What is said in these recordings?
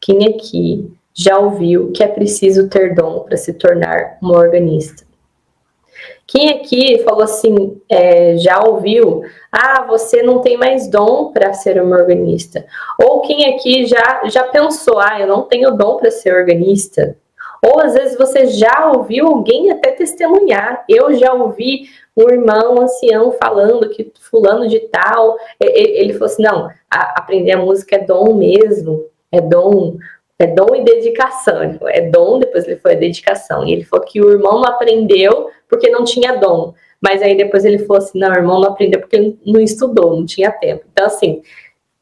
Quem aqui já ouviu que é preciso ter dom para se tornar uma organista? Quem aqui falou assim, já ouviu, você não tem mais dom para ser uma organista? Ou quem aqui já pensou, eu não tenho dom para ser organista? Ou às vezes você já ouviu alguém até testemunhar. Eu já ouvi um irmão ancião falando que fulano de tal, ele falou assim, não, aprender a música é dom mesmo, é dom e dedicação. Ele falou, é dom, depois ele falou, é dedicação. E ele falou que o irmão não aprendeu porque não tinha dom. Mas aí depois ele falou assim, não, o irmão não aprendeu porque ele não estudou, não tinha tempo. Então, assim,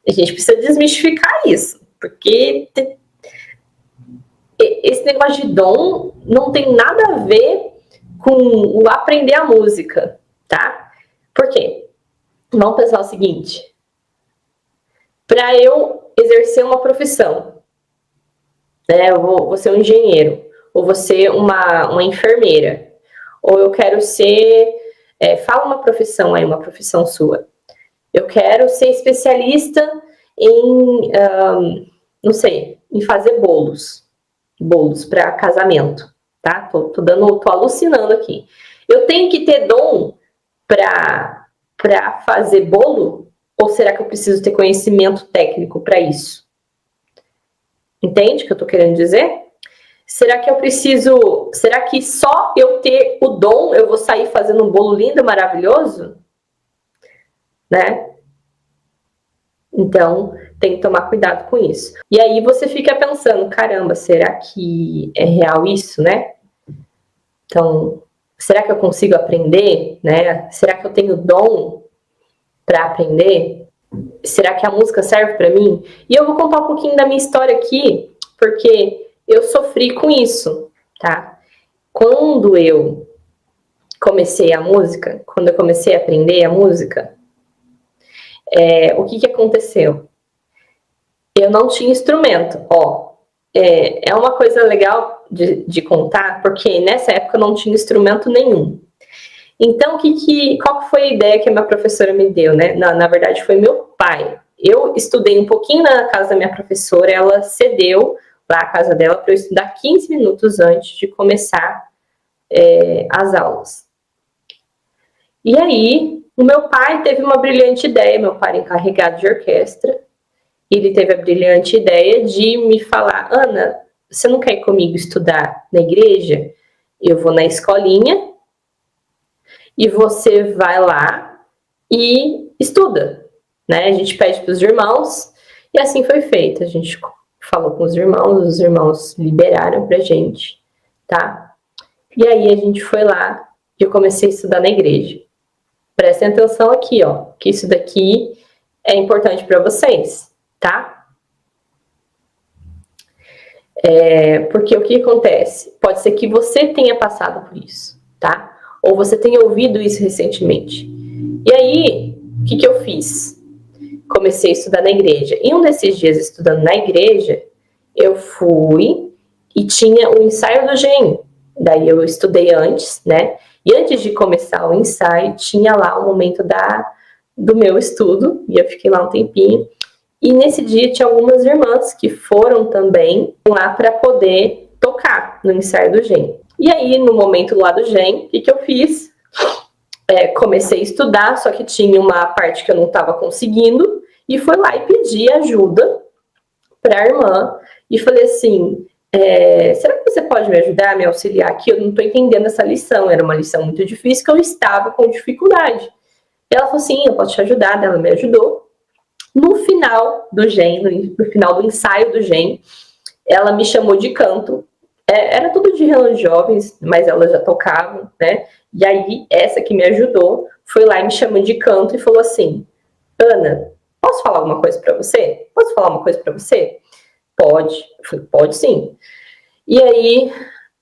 a gente precisa desmistificar isso, porque esse negócio de dom não tem nada a ver com o aprender a música, tá? Por quê? Vamos pensar o seguinte, para eu exercer uma profissão, né, eu vou ser um engenheiro, ou vou ser uma enfermeira, ou eu quero ser, fala uma profissão aí, uma profissão sua. Eu quero ser especialista em, não sei, em fazer bolos para casamento, tá? Tô alucinando aqui. Eu tenho que ter dom para fazer bolo? Ou será que eu preciso ter conhecimento técnico para isso? Entende o que eu tô querendo dizer? Será que só eu ter o dom eu vou sair fazendo um bolo lindo, maravilhoso? Né? Então, tem que tomar cuidado com isso. E aí você fica pensando, caramba, será que é real isso, né? Então, será que eu consigo aprender, né? Será que eu tenho dom para aprender? Será que a música serve para mim? E eu vou contar um pouquinho da minha história aqui, porque eu sofri com isso, tá? Quando eu comecei a música, quando eu comecei a aprender a música, o que aconteceu? Eu não tinha instrumento. É uma coisa legal de contar, porque nessa época eu não tinha instrumento nenhum. Então, qual foi a ideia que a minha professora me deu, né? Na verdade, foi meu pai. Eu estudei um pouquinho na casa da minha professora, ela cedeu lá a casa dela para eu estudar 15 minutos antes de começar as aulas. E aí, o meu pai teve uma brilhante ideia, meu pai era encarregado de orquestra, ele teve a brilhante ideia de me falar, Ana, você não quer ir comigo estudar na igreja? Eu vou na escolinha e você vai lá e estuda, né? A gente pede para os irmãos e assim foi feito. A gente falou com os irmãos liberaram pra gente, tá? E aí a gente foi lá e eu comecei a estudar na igreja. Prestem atenção aqui, que isso daqui é importante para vocês, tá? Porque o que acontece? Pode ser que você tenha passado por isso, tá? Ou você tenha ouvido isso recentemente. E aí, o que eu fiz? Comecei a estudar na igreja. E um desses dias, estudando na igreja, eu fui e tinha o ensaio do GEM. Daí eu estudei antes, né? E antes de começar o ensaio, tinha lá o momento do meu estudo. E eu fiquei lá um tempinho. E nesse dia tinha algumas irmãs que foram também lá para poder tocar no ensaio do GEM. E aí, no momento lá do GEM, o que eu fiz? Comecei a estudar, só que tinha uma parte que eu não estava conseguindo, e fui lá e pedi ajuda para a irmã, e falei assim, será que você pode me ajudar, me auxiliar aqui? Eu não estou entendendo essa lição, era uma lição muito difícil, que eu estava com dificuldade. E ela falou assim, eu posso te ajudar, ela me ajudou. No final do GEM, no final do ensaio do GEM, ela me chamou de canto. Era tudo de reunião de jovens, mas elas já tocavam, né? E aí, essa que me ajudou, foi lá e me chamou de canto e falou assim, Ana, posso falar alguma coisa para você? Posso falar uma coisa para você? Pode. Eu falei, pode sim. E aí,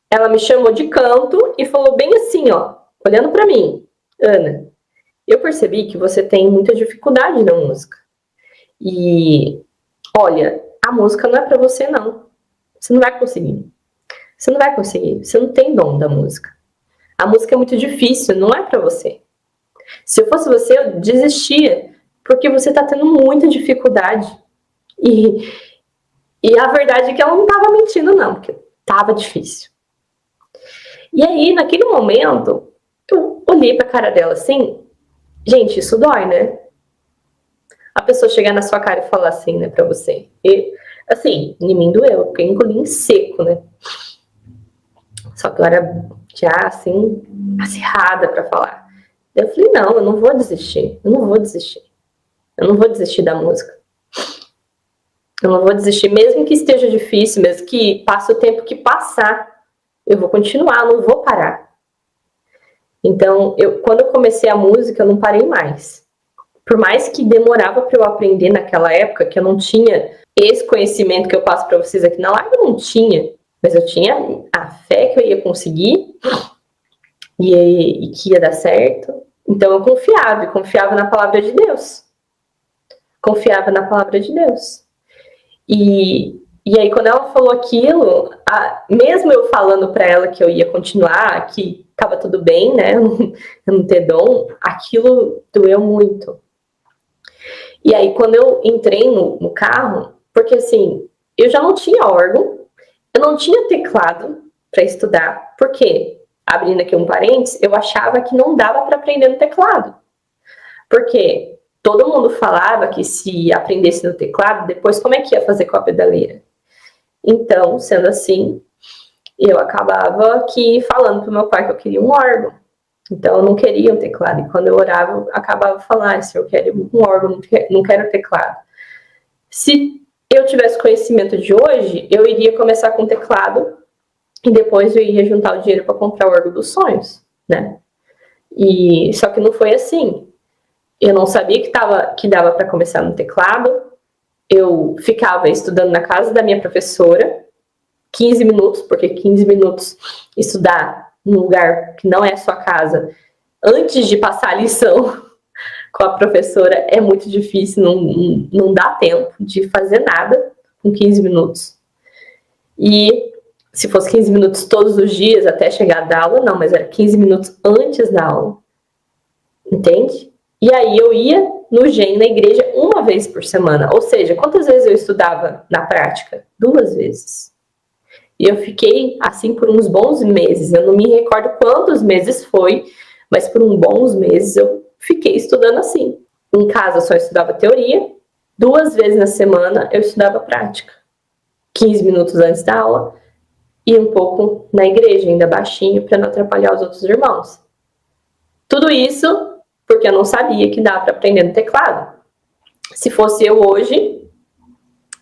ela me chamou de canto e falou bem assim, olhando para mim, Ana, eu percebi que você tem muita dificuldade na música. E, olha, a música não é para você, não. Você não vai conseguir. Você não vai conseguir. Você não tem dom da música. A música é muito difícil, não é para você. Se eu fosse você, eu desistia, porque você está tendo muita dificuldade. E a verdade é que ela não estava mentindo, não, porque estava difícil. E aí, naquele momento, eu olhei pra cara dela assim, gente, isso dói, né? A pessoa chegar na sua cara e falar assim, né, pra você. E, assim, em mim doeu, porque eu engoli em seco, né? Só que eu era já, assim, acirrada pra falar. Eu falei, não, eu não vou desistir. Eu não vou desistir. Eu não vou desistir da música. Eu não vou desistir, mesmo que esteja difícil, mesmo que passe o tempo que passar. Eu vou continuar, eu não vou parar. Então, quando eu comecei a música, eu não parei mais. Por mais que demorava para eu aprender naquela época, que eu não tinha esse conhecimento que eu passo para vocês aqui na live, eu não tinha. Mas eu tinha a fé que eu ia conseguir e que ia dar certo. Então eu confiava na palavra de Deus. Confiava na palavra de Deus. E aí, quando ela falou aquilo, mesmo eu falando para ela que eu ia continuar, que tava tudo bem, né? Eu não ter dom, aquilo doeu muito. E aí, quando eu entrei no carro, porque assim, eu já não tinha órgão, eu não tinha teclado para estudar. Por quê? Abrindo aqui um parênteses, eu achava que não dava para aprender no teclado. Porque todo mundo falava que se aprendesse no teclado, depois como é que ia fazer com a pedaleira? Então, sendo assim, eu acabava que falando pro meu pai que eu queria um órgão. Então, eu não queria um teclado. E quando eu orava, eu acabava falando, se eu quero um órgão, não quero teclado. Se eu tivesse conhecimento de hoje, eu iria começar com teclado e depois eu ia juntar o dinheiro para comprar o órgão dos sonhos, né? E só que não foi assim. Eu não sabia que dava para começar no teclado. Eu ficava estudando na casa da minha professora, 15 minutos, porque 15 minutos estudar num lugar que não é a sua casa, antes de passar a lição com a professora, é muito difícil, não dá tempo de fazer nada com 15 minutos. E se fosse 15 minutos todos os dias até chegar da aula, não, mas era 15 minutos antes da aula. Entende? E aí eu ia no GEM, na igreja, uma vez por semana. Ou seja, quantas vezes eu estudava na prática? 2 vezes. E eu fiquei assim por uns bons meses. Eu não me recordo quantos meses foi, mas por uns bons meses eu fiquei estudando assim. Em casa eu só estudava teoria. 2 vezes na semana eu estudava prática. 15 minutos antes da aula e um pouco na igreja, ainda baixinho, para não atrapalhar os outros irmãos. Tudo isso porque eu não sabia que dá para aprender no teclado. Se fosse eu hoje,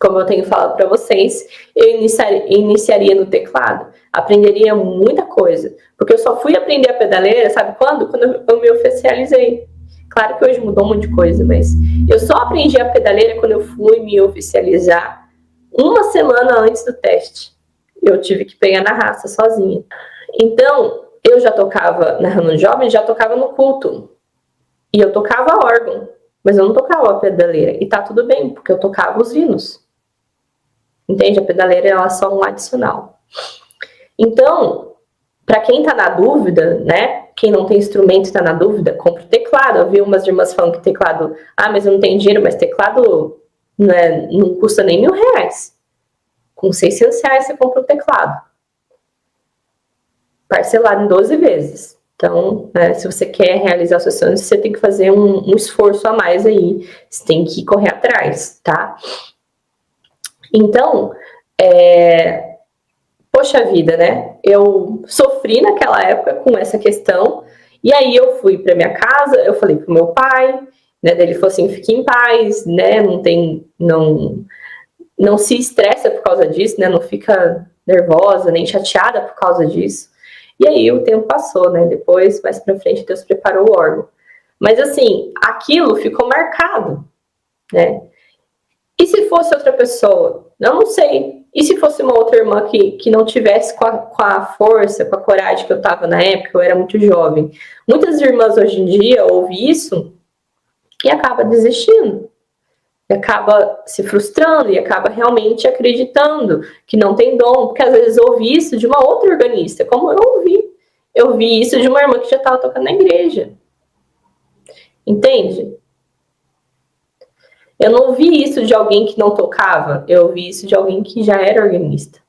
como eu tenho falado para vocês, eu iniciaria no teclado. Aprenderia muita coisa. Porque eu só fui aprender a pedaleira, sabe quando? Quando eu me oficializei. Claro que hoje mudou um monte de coisa, mas eu só aprendi a pedaleira quando eu fui me oficializar 1 semana antes do teste. Eu tive que pegar na raça sozinha. Então, eu já tocava na Rano Jovem, já tocava no culto. E eu tocava órgão, mas eu não tocava a pedaleira. E tá tudo bem, porque eu tocava os hinos. Entende? A pedaleira ela é só um adicional. Então, para quem tá na dúvida, né? Quem não tem instrumento e tá na dúvida, compra o teclado. Eu vi umas irmãs falando que teclado... Ah, mas eu não tenho dinheiro, mas teclado não custa nem R$1.000. Com R$600 você compra o teclado. Parcelado em 12 vezes. Então, né, se você quer realizar seus sonhos, você tem que fazer um esforço a mais aí. Você tem que correr atrás, tá? Então, poxa vida, né? Eu sofri naquela época com essa questão. E aí eu fui para minha casa, eu falei pro meu pai, né? Ele falou assim, fique em paz, né? Não se estressa por causa disso, né? Não fica nervosa, nem chateada por causa disso. E aí o tempo passou, né? Depois, mais pra frente, Deus preparou o órgão. Mas assim, aquilo ficou marcado, né? E se fosse outra pessoa? Eu não sei. E se fosse uma outra irmã que não tivesse com a força, com a coragem que eu tava na época, eu era muito jovem. Muitas irmãs hoje em dia ouvem isso e acaba desistindo. E acaba se frustrando e acaba realmente acreditando que não tem dom, porque às vezes ouvi isso de uma outra organista, como eu ouvi. Eu ouvi isso de uma irmã que já estava tocando na igreja. Entende? Eu não ouvi isso de alguém que não tocava, eu ouvi isso de alguém que já era organista.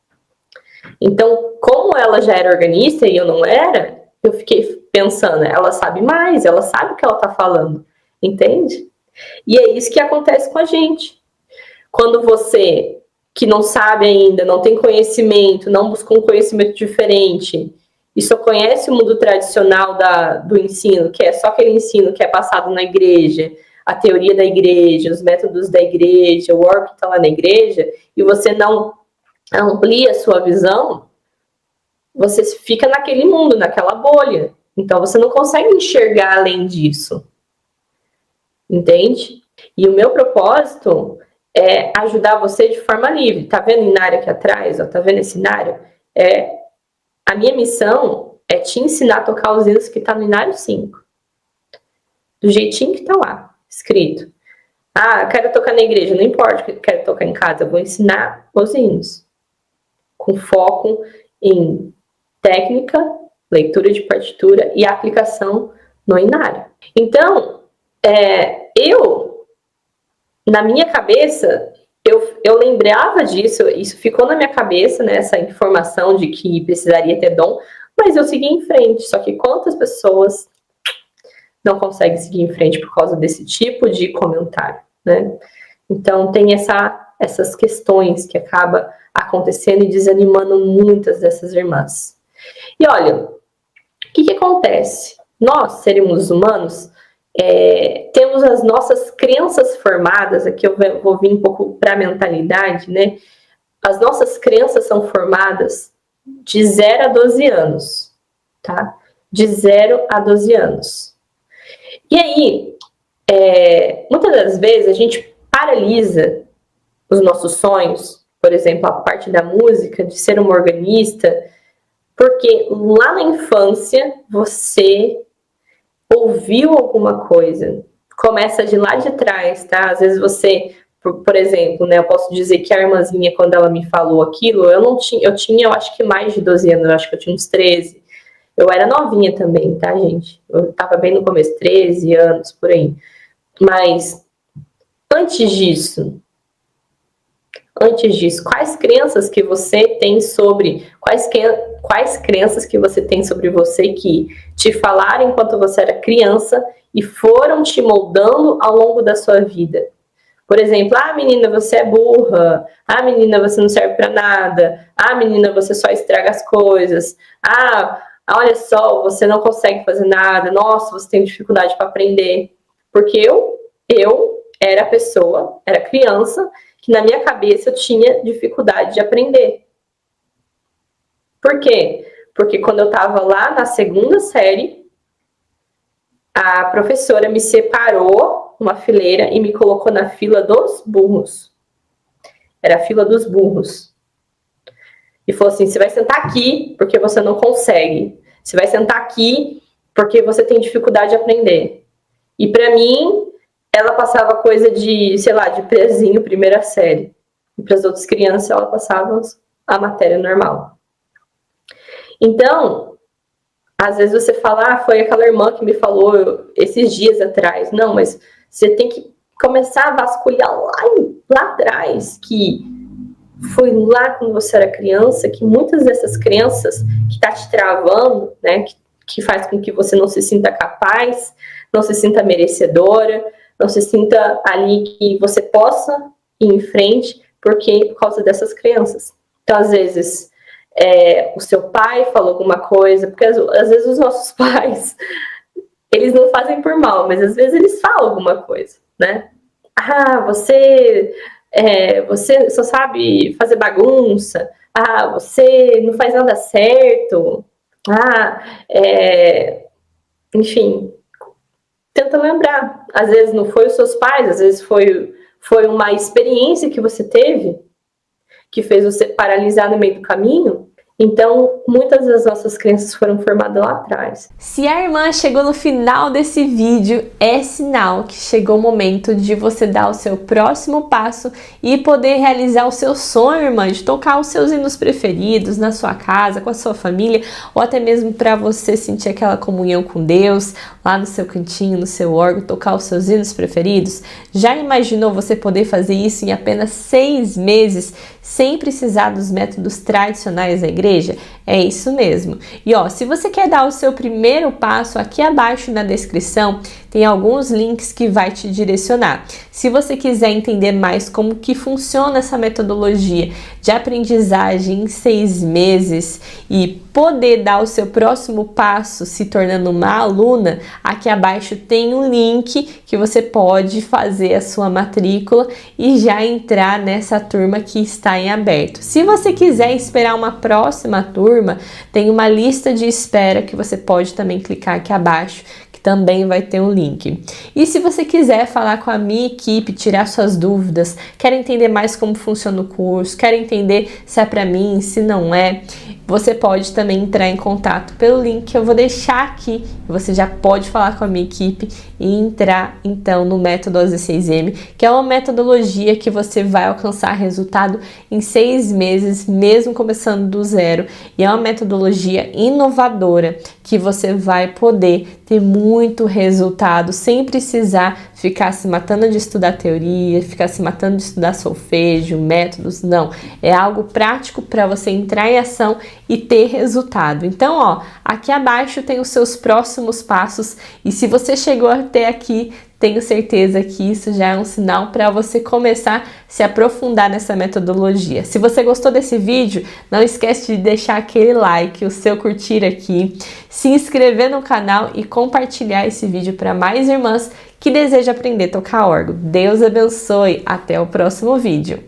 Então, como ela já era organista e eu não era, eu fiquei pensando, ela sabe mais, ela sabe o que ela tá falando, entende? E é isso que acontece com a gente. Quando você, que não sabe ainda, não tem conhecimento, não busca um conhecimento diferente, e só conhece o mundo tradicional do ensino, que é só aquele ensino que é passado na igreja, a teoria da igreja, os métodos da igreja, o work que está lá na igreja, e você não amplia a sua visão, você fica naquele mundo, naquela bolha. Então você não consegue enxergar além disso. Entende? E o meu propósito é ajudar você de forma livre. Tá vendo o Inário aqui atrás? Ó, tá vendo esse Inário? A minha missão é te ensinar a tocar os hinos que tá no Inário 5. Do jeitinho que tá lá, escrito. Ah, quero tocar na igreja, não importa, quero tocar em casa, eu vou ensinar os hinos. Com foco em técnica, leitura de partitura e aplicação no Inário. Então, na minha cabeça, eu lembrava disso, isso ficou na minha cabeça, né, essa informação de que precisaria ter dom, mas eu segui em frente. Só que quantas pessoas não conseguem seguir em frente por causa desse tipo de comentário, né? Então, tem essas questões que acabam acontecendo e desanimando muitas dessas irmãs. E olha, o que acontece? Nós, seres humanos, temos as nossas crenças formadas, aqui eu vou vir um pouco para a mentalidade, né? As nossas crenças são formadas de 0 a 12 anos, tá? De 0 a 12 anos. E aí, muitas das vezes a gente paralisa os nossos sonhos, por exemplo, a parte da música, de ser uma organista, porque lá na infância você ouviu alguma coisa. Começa de lá de trás, tá? Às vezes você, por exemplo, né, eu posso dizer que a irmãzinha, quando ela me falou aquilo, eu tinha, eu acho que mais de 12 anos, eu acho que eu tinha uns 13. Eu era novinha também, tá, gente? Eu tava bem no começo, 13 anos, por aí. Mas, antes disso, quais crenças que você tem sobre... Quais crenças que você tem sobre você que te falaram enquanto você era criança e foram te moldando ao longo da sua vida? Por exemplo, menina, você é burra. Menina, você não serve pra nada. Menina, você só estraga as coisas. Olha só, você não consegue fazer nada. Nossa, você tem dificuldade para aprender. Porque eu era pessoa, era criança, que na minha cabeça eu tinha dificuldade de aprender. Por quê? Porque quando eu estava lá na 2ª série, a professora me separou uma fileira e me colocou na fila dos burros. Era a fila dos burros. E falou assim, você vai sentar aqui porque você não consegue. Você vai sentar aqui porque você tem dificuldade de aprender. E para mim, ela passava coisa de, sei lá, de prezinho, 1ª série. E para as outras crianças, ela passava a matéria normal. Então, às vezes você fala, foi aquela irmã que me falou esses dias atrás. Não, mas você tem que começar a vasculhar lá atrás, que foi lá quando você era criança, que muitas dessas crenças que tá te travando, né, que faz com que você não se sinta capaz, não se sinta merecedora, não se sinta ali que você possa ir em frente, por causa dessas crenças. Então, às vezes, o seu pai falou alguma coisa, porque às vezes os nossos pais, eles não fazem por mal, mas às vezes eles falam alguma coisa, né? Você só sabe fazer bagunça. Você não faz nada certo. Enfim, tenta lembrar. Às vezes não foi os seus pais, às vezes foi uma experiência que você teve que fez você paralisar no meio do caminho. Então, muitas das nossas crenças foram formadas lá atrás. Se a irmã chegou no final desse vídeo, é sinal que chegou o momento de você dar o seu próximo passo e poder realizar o seu sonho, irmã, de tocar os seus hinos preferidos na sua casa, com a sua família, ou até mesmo para você sentir aquela comunhão com Deus, lá no seu cantinho, no seu órgão, tocar os seus hinos preferidos. Já imaginou você poder fazer isso em apenas 6 meses, sem precisar dos métodos tradicionais da igreja? É isso mesmo. E ó, se você quer dar o seu primeiro passo, aqui abaixo na descrição tem alguns links que vai te direcionar. Se você quiser entender mais como que funciona essa metodologia de aprendizagem em 6 meses e poder dar o seu próximo passo se tornando uma aluna, aqui abaixo tem um link que você pode fazer a sua matrícula e já entrar nessa turma que está em aberto. Se você quiser esperar uma próxima turma, tem uma lista de espera que você pode também clicar aqui abaixo, também vai ter um link. E se você quiser falar com a minha equipe, tirar suas dúvidas, quer entender mais como funciona o curso, quer entender se é para mim, se não é, você pode também entrar em contato pelo link que eu vou deixar aqui. Você já pode falar com a minha equipe e entrar então no método AZ6M, que é uma metodologia que você vai alcançar resultado em 6 meses, mesmo começando do zero. E é uma metodologia inovadora que você vai poder ter muito resultado sem precisar ficar se matando de estudar teoria, ficar se matando de estudar solfejo, métodos, não. É algo prático para você entrar em ação e ter resultado. Então, ó, aqui abaixo tem os seus próximos passos e se você chegou até aqui, tenho certeza que isso já é um sinal para você começar a se aprofundar nessa metodologia. Se você gostou desse vídeo, não esquece de deixar aquele like, o seu curtir aqui, se inscrever no canal e compartilhar esse vídeo para mais irmãs que desejam aprender a tocar órgão. Deus abençoe, até o próximo vídeo.